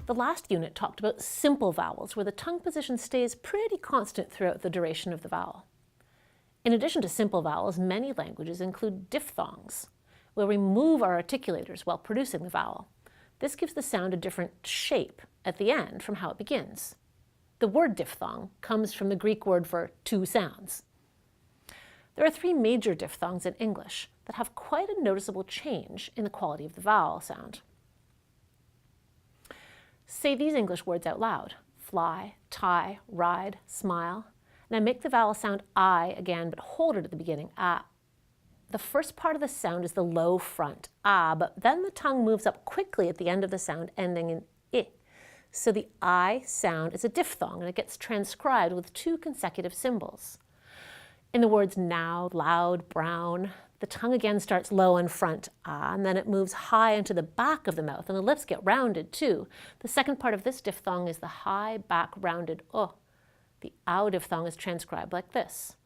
The last unit talked about simple vowels, where the tongue position stays pretty constant throughout the duration of the vowel. In addition to simple vowels, many languages include diphthongs, where we move our articulators while producing the vowel. This gives the sound a different shape at the end from how it begins. The word diphthong comes from the Greek word for two sounds. There are three major diphthongs in English that have quite a noticeable change in the quality of the vowel sound. Say these English words out loud: fly, tie, ride, smile. Now make the vowel sound I again, but hold it at the beginning, ah. The first part of the sound is the low front, ah, but then the tongue moves up quickly at the end of the sound, ending in I. So the I sound is a diphthong, and it gets transcribed with two consecutive symbols. In the words now, loud, brown, the tongue again starts low in front, ah, and then it moves high into the back of the mouth, and the lips get rounded too. The second part of this diphthong is the high, back, rounded oh. The ow diphthong is transcribed like this.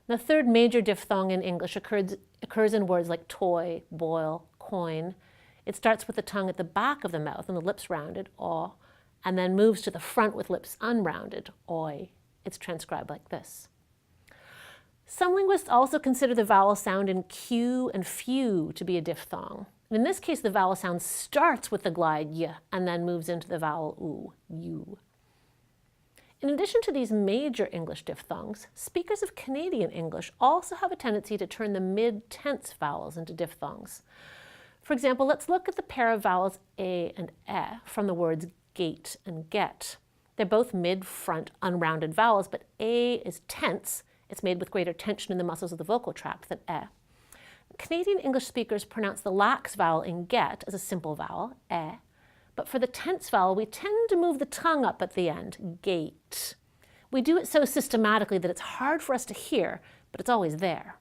The third major diphthong in English occurs in words like toy, boil, coin. It starts with the tongue at the back of the mouth and the lips rounded, aw, and then moves to the front with lips unrounded, oi. It's transcribed like this. Some linguists also consider the vowel sound in Q and few to be a diphthong. In this case, the vowel sound starts with the glide y and then moves into the vowel oo, you. In addition to these major English diphthongs, speakers of Canadian English also have a tendency to turn the mid-tense vowels into diphthongs. For example, let's look at the pair of vowels a and e from the words gate and get. They're both mid-front unrounded vowels, but a is tense. It's made with greater tension in the muscles of the vocal tract than e. Canadian English speakers pronounce the lax vowel in get as a simple vowel, e, but for the tense vowel, we tend to move the tongue up at the end, gate. We do it so systematically that it's hard for us to hear, but it's always there.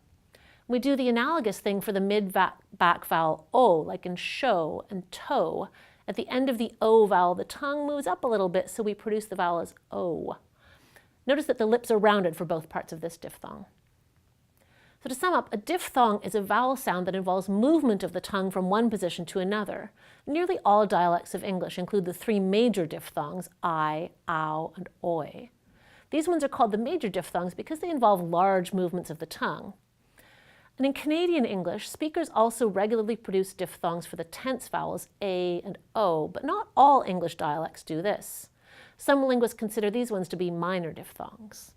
We do the analogous thing for the mid-back vowel o, like in show and toe. At the end of the o vowel, the tongue moves up a little bit, so we produce the vowel as o. Notice that the lips are rounded for both parts of this diphthong. So to sum up, a diphthong is a vowel sound that involves movement of the tongue from one position to another. Nearly all dialects of English include the three major diphthongs, I, ow, and oi. These ones are called the major diphthongs because they involve large movements of the tongue. And in Canadian English, speakers also regularly produce diphthongs for the tense vowels a and o, but not all English dialects do this. Some linguists consider these ones to be minor diphthongs.